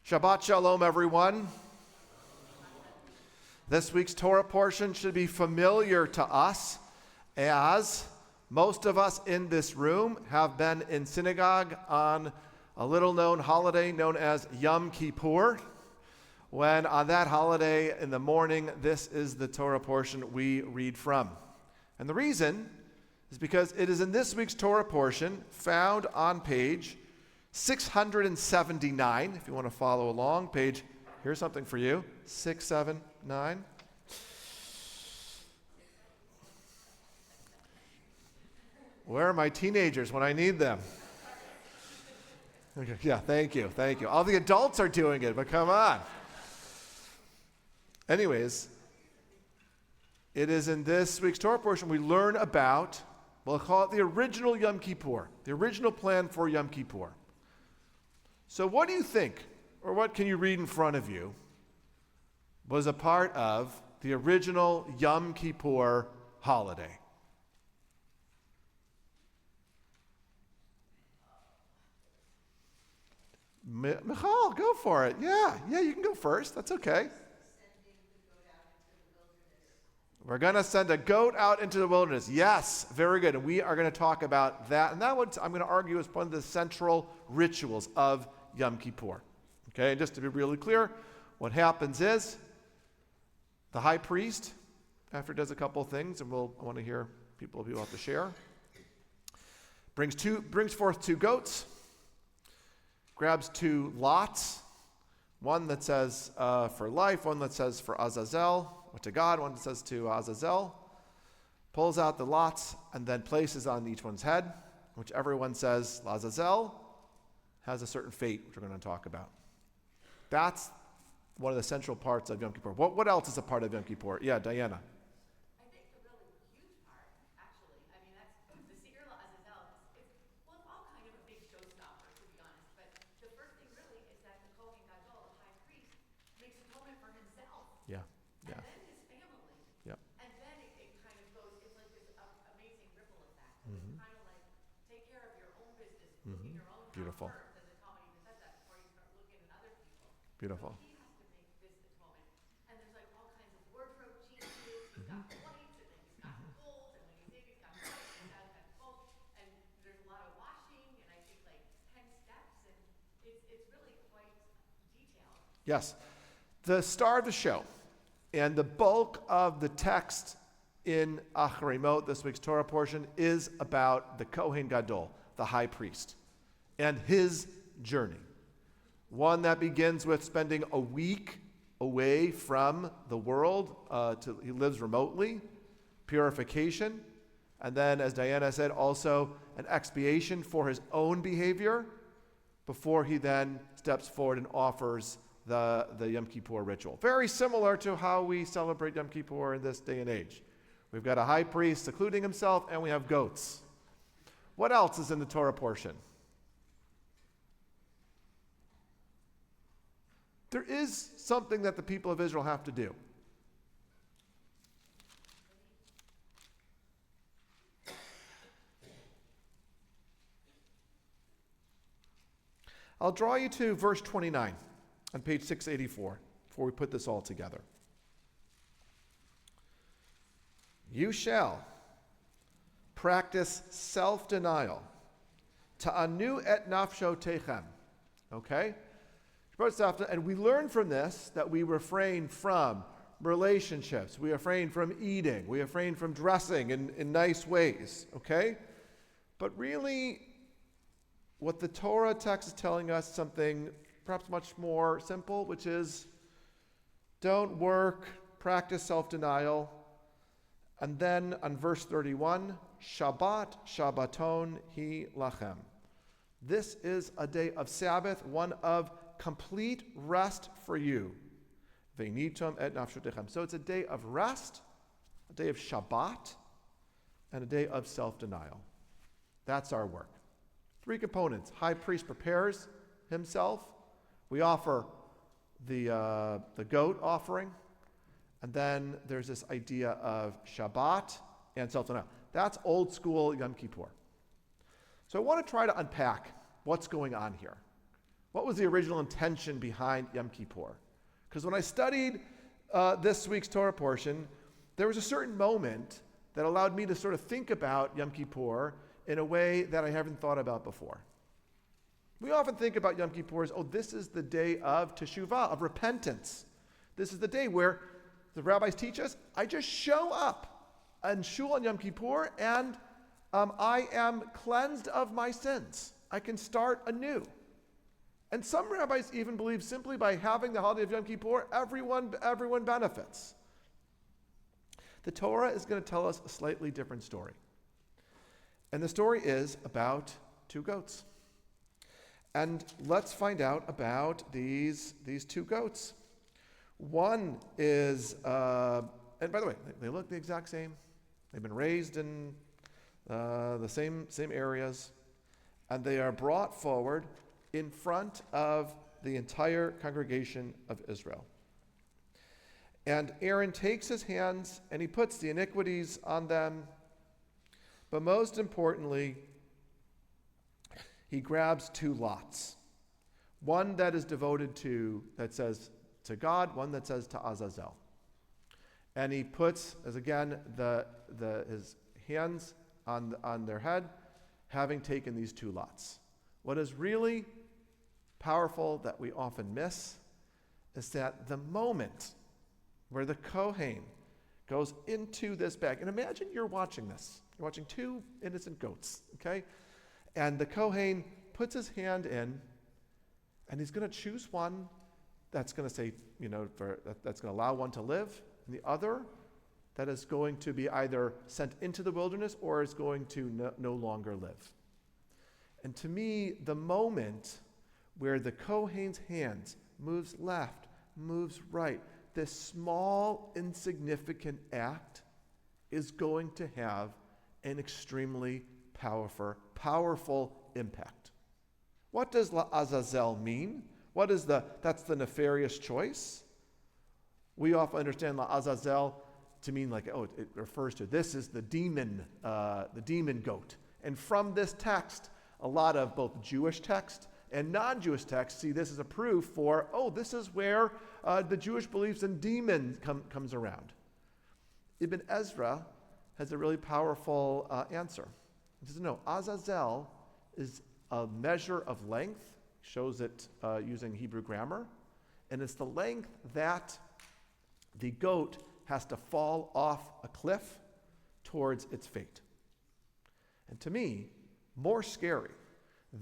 Shabbat Shalom, everyone. This week's Torah portion should be familiar to us, as most of us in this room have been in synagogue on a little-known holiday known as Yom Kippur, when on that holiday in the morning, this is the Torah portion we read from. And the reason is because it is in this week's Torah portion found on page 679, if you want to follow along. Here's something for you, 679. Where are my teenagers when I need them? Okay, yeah, thank you. All the adults are doing it, but come on. Anyways, it is in this week's Torah portion we learn about, we'll call it the original Yom Kippur, the original plan for Yom Kippur. So what do you think, or what can you read in front of you, was a part of the original Yom Kippur holiday? Michal, go for it. Yeah, you can go first. That's okay. We're going to send a goat out into the wilderness. Yes, very good. And we are going to talk about that. And that I'm going to argue is one of the central rituals of Yom Kippur. Okay, and just to be really clear, what happens is the high priest, after he does a couple of things, and I want to hear people have to share, brings forth two goats, grabs two lots, one that says for life, one that says for Azazel, or to God, one that says to Azazel, pulls out the lots and then places on each one's head, whichever one says Azazel has a certain fate, which we're going to talk about. That's one of the central parts of Yom Kippur. What else is a part of Yom Kippur? Yeah, Diana. I think the really huge part, actually, that's the Seir Azazel. It's all kind of a big showstopper, to be honest. But the first thing really is that the Kohen Gadol, the high priest, makes atonement for himself. Yeah. And then his family. Yep. And then it kind of goes, it's like this amazing ripple effect. It's kind of like, take care of your own business, look in your own Beautiful. house first, as the Talmud even says that, before you start looking at other people. Beautiful. So he has to make this atonement. And there's like all kinds of wardrobe changes. He's got whites, and then he's got gold, and when he's in, he's got white, and he's got gold. And there's a lot of washing, and I think like 10 steps, and it's really quite detailed. Yes. The star of the show and the bulk of the text in Aharei Mot, this week's Torah portion, is about the Kohen Gadol, the high priest, and his journey. One that begins with spending a week away from the world. He lives remotely, purification, and then, as Diana said, also an expiation for his own behavior before he then steps forward and offers the Yom Kippur ritual. Very similar to how we celebrate Yom Kippur in this day and age. We've got a high priest secluding himself, and we have goats. What else is in the Torah portion? There is something that the people of Israel have to do. I'll draw you to verse 29 on page 684 before we put this all together. You shall practice self-denial, ta'anu et nafsho techem. Okay? And we learn from this that we refrain from relationships, we refrain from eating, we refrain from dressing in nice ways. Okay? But really, what the Torah text is telling us something perhaps much more simple, which is don't work, practice self-denial. And then on verse 31, Shabbat, Shabbaton hi lachem. This is a day of Sabbath, one of complete rest for you. Ve'nitom et nafshotechem. So it's a day of rest, a day of Shabbat, and a day of self-denial. That's our work. Three components. High priest prepares himself. We offer the goat offering. And then there's this idea of Shabbat and self-denial. That's old school Yom Kippur. So I want to try to unpack what's going on here. What was the original intention behind Yom Kippur? Because when I studied this week's Torah portion, there was a certain moment that allowed me to sort of think about Yom Kippur in a way that I haven't thought about before. We often think about Yom Kippur as, this is the day of teshuvah, of repentance. This is the day where the rabbis teach us, I just show up in shul on Yom Kippur and I am cleansed of my sins. I can start anew. And some rabbis even believe simply by having the holiday of Yom Kippur, everyone benefits. The Torah is going to tell us a slightly different story. And the story is about two goats. And let's find out about these two goats. One is, and by the way, they look the exact same. They've been raised in the same areas. And they are brought forward in front of the entire congregation of Israel. And Aaron takes his hands and he puts the iniquities on them. But most importantly, he grabs two lots. One that is devoted to, that says to God, one that says to Azazel. And he puts, as again, his hands on their head, having taken these two lots. What is really powerful that we often miss is that the moment where the Kohen goes into this bag, and imagine you're watching this. You're watching two innocent goats, okay? And the Kohen puts his hand in, and he's going to choose one that's going to say, that's going to allow one to live, and the other that is going to be either sent into the wilderness or is going to no longer live. And to me, the moment where the Kohen's hands moves left, moves right, this small, insignificant act is going to have an extremely powerful impact. What does La'azazel mean? That's the nefarious choice? We often understand La'azazel to mean it refers to, this is the demon goat. And from this text, a lot of both Jewish text and non-Jewish texts see this as a proof for, this is where the Jewish beliefs in demons comes around. Ibn Ezra has a really powerful answer. He says, no, Azazel is a measure of length, shows it using Hebrew grammar, and it's the length that the goat has to fall off a cliff towards its fate. And to me, more scary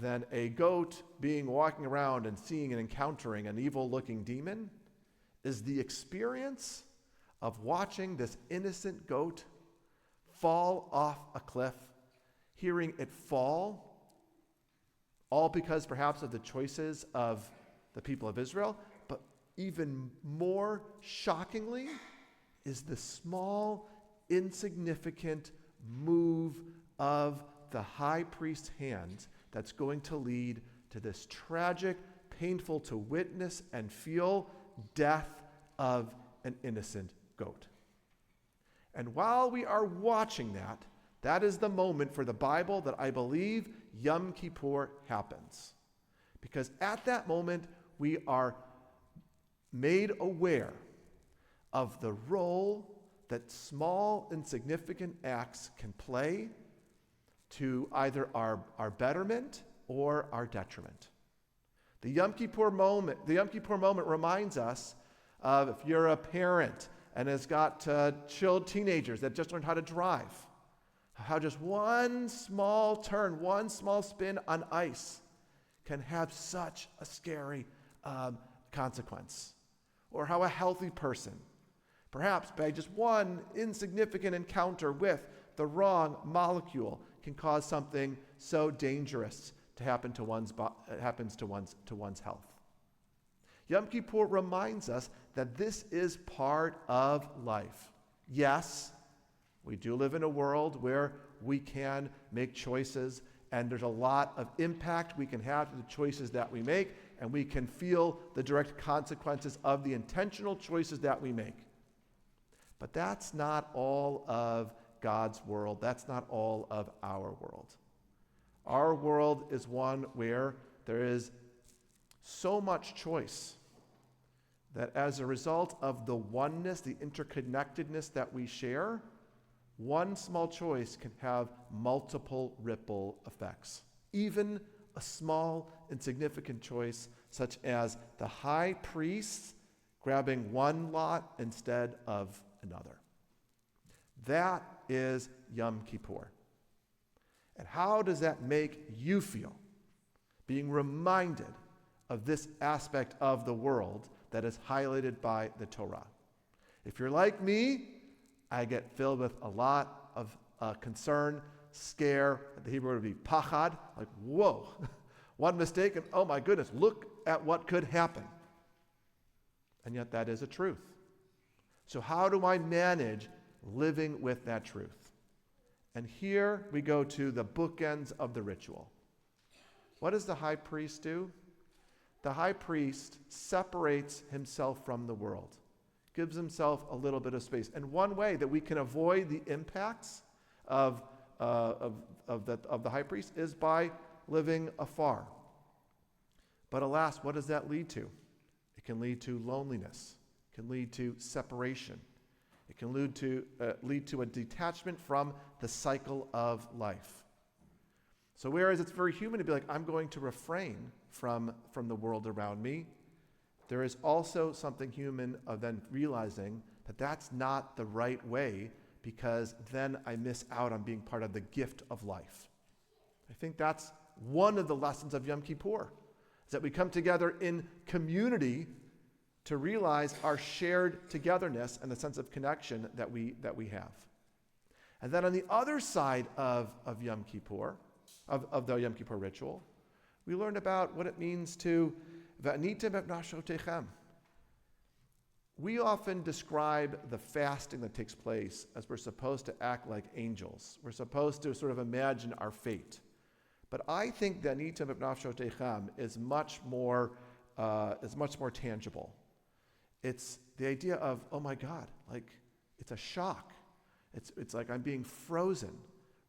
than a goat walking around and seeing and encountering an evil-looking demon is the experience of watching this innocent goat fall off a cliff, hearing it fall, all because perhaps of the choices of the people of Israel, but even more shockingly is the small, insignificant move of the high priest's hand that's going to lead to this tragic, painful to witness and feel death of an innocent goat. And while we are watching that is the moment for the Bible that I believe Yom Kippur happens. Because at that moment, we are made aware of the role that small, insignificant acts can play to either our betterment or our detriment. The Yom Kippur moment reminds us of, if you're a parent and has got teenagers that just learned how to drive, how just one small turn, one small spin on ice can have such a scary consequence. Or how a healthy person, perhaps by just one insignificant encounter with the wrong molecule, can cause something so dangerous to happen to one's health. Yom Kippur reminds us that this is part of life. Yes, we do live in a world where we can make choices, and there's a lot of impact we can have to the choices that we make, and we can feel the direct consequences of the intentional choices that we make. But that's not all of God's world. That's not all of our world. Our world is one where there is So much choice that as a result of the oneness, the interconnectedness that we share, one small choice can have multiple ripple effects. Even a small, insignificant choice, such as the high priest grabbing one lot instead of another. That is Yom Kippur. And how does that make you feel? Being reminded of this aspect of the world that is highlighted by the Torah. If you're like me, I get filled with a lot of concern, scare. The Hebrew word would be pachad, like, whoa, one mistake and oh my goodness, look at what could happen. And yet that is a truth. So how do I manage living with that truth? And here we go to the bookends of the ritual. What does the high priest do? The high priest separates himself from the world, gives himself a little bit of space. And one way that we can avoid the impacts of the high priest is by living afar. But alas, what does that lead to? It can lead to loneliness. It can lead to separation. It can lead to a detachment from the cycle of life. So whereas it's very human to be like, I'm going to refrain from the world around me, there is also something human of then realizing that that's not the right way, because then I miss out on being part of the gift of life. I think that's one of the lessons of Yom Kippur, is that we come together in community to realize our shared togetherness and the sense of connection that we have. And then on the other side of Yom Kippur, of the Yom Kippur ritual, we learn about what it means to v'anitem et nafshotechem. We often describe the fasting that takes place as we're supposed to act like angels. We're supposed to sort of imagine our fate. But I think that v'anitem et nafshotechem is much more tangible. It's the idea of, oh my God, like it's a shock. It's like I'm being frozen,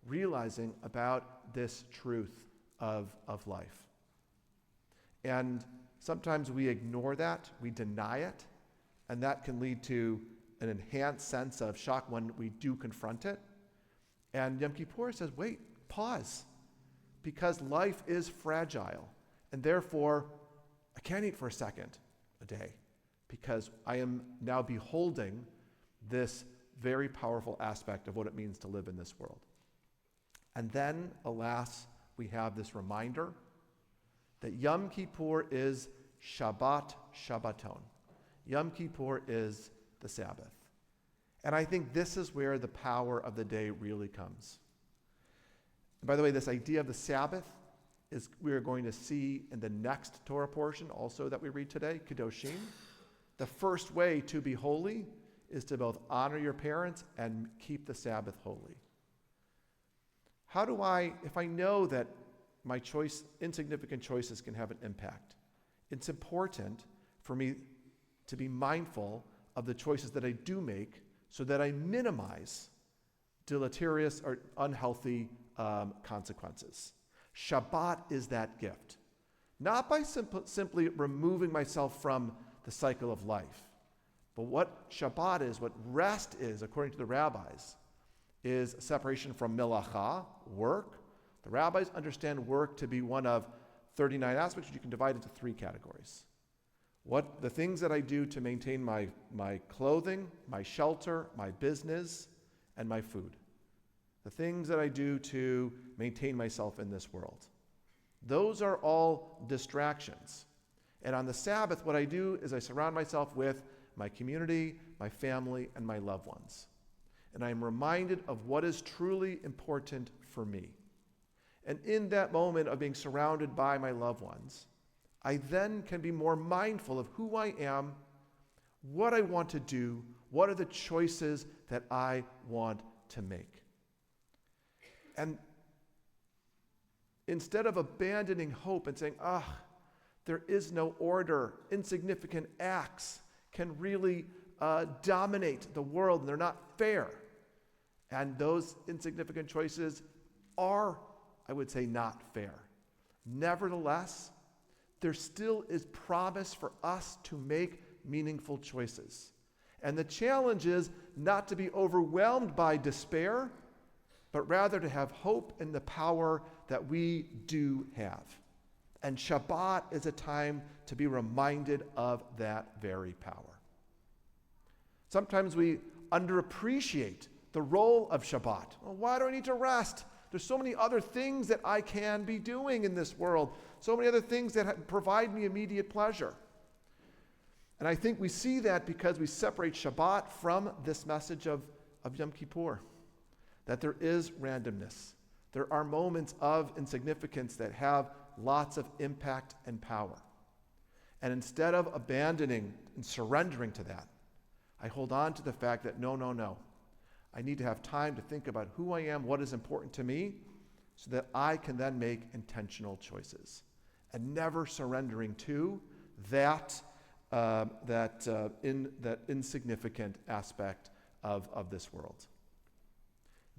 realizing about this truth of life. And sometimes we ignore that, we deny it, and that can lead to an enhanced sense of shock when we do confront it. And Yom Kippur says, wait, pause, because life is fragile, and therefore I can't eat for a second a day, because I am now beholding this very powerful aspect of what it means to live in this world. And then, alas, we have this reminder that Yom Kippur is Shabbat Shabbaton. Yom Kippur is the Sabbath. And I think this is where the power of the day really comes. And by the way, this idea of the Sabbath is we are going to see in the next Torah portion also that we read today, Kedoshim. The first way to be holy is to both honor your parents and keep the Sabbath holy. How do I, if I know that my insignificant choices can have an impact, it's important for me to be mindful of the choices that I do make so that I minimize deleterious or unhealthy consequences. Shabbat is that gift. Not by simply removing myself from the cycle of life, but what Shabbat is, what rest is, according to the rabbis, is separation from melacha, work. The rabbis understand work to be one of 39 aspects, which you can divide into 3 categories. What the things that I do to maintain my clothing, my shelter, my business, and my food. The things that I do to maintain myself in this world. Those are all distractions. And on the Sabbath, what I do is I surround myself with my community, my family, and my loved ones. And I am reminded of what is truly important for me. And in that moment of being surrounded by my loved ones, I then can be more mindful of who I am, what I want to do, what are the choices that I want to make. And instead of abandoning hope and saying, there is no order, insignificant acts can really dominate the world and they're not fair. And those insignificant choices are, I would say, not fair. Nevertheless, there still is promise for us to make meaningful choices. And the challenge is not to be overwhelmed by despair, but rather to have hope in the power that we do have. And Shabbat is a time to be reminded of that very power. Sometimes we underappreciate the role of Shabbat. Well, why do I need to rest? There's so many other things that I can be doing in this world, so many other things that provide me immediate pleasure. And I think we see that because we separate Shabbat from this message of Yom Kippur, that there is randomness. There are moments of insignificance that have lots of impact and power. And instead of abandoning and surrendering to that, I hold on to the fact that no. I need to have time to think about who I am, what is important to me, so that I can then make intentional choices. And never surrendering to that insignificant aspect of this world.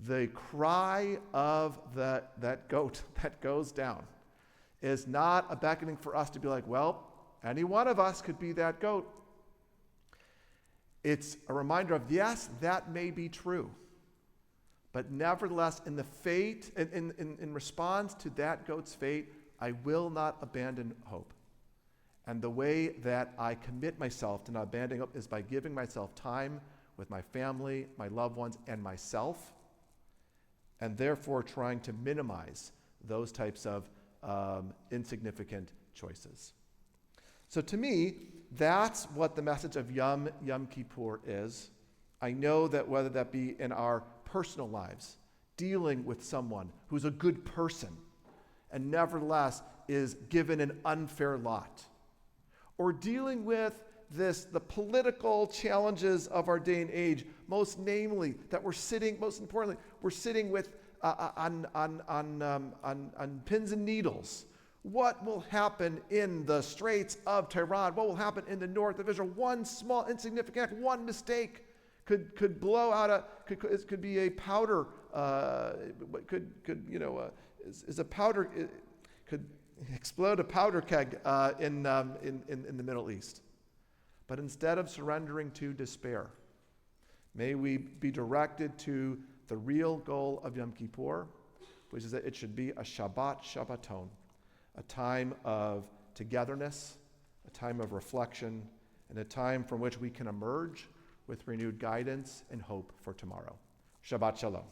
The cry of that goat that goes down is not a beckoning for us to be like, well, any one of us could be that goat. It's a reminder of, yes, that may be true. But nevertheless, in response to that goat's fate, I will not abandon hope. And the way that I commit myself to not abandoning hope is by giving myself time with my family, my loved ones, and myself, and therefore trying to minimize those types of insignificant choices. So to me, that's what the message of Yom Kippur is. I know that whether that be in our personal lives, dealing with someone who's a good person and nevertheless is given an unfair lot, or dealing with the political challenges of our day and age, most importantly, we're sitting with on pins and needles. What will happen in the Straits of Tehran? What will happen in the north of Israel? One small, insignificant act, one mistake could blow out could be a powder. Could explode a powder keg in the Middle East. But instead of surrendering to despair, may we be directed to the real goal of Yom Kippur, which is that it should be a Shabbat Shabbaton, a time of togetherness, a time of reflection, and a time from which we can emerge with renewed guidance and hope for tomorrow. Shabbat Shalom.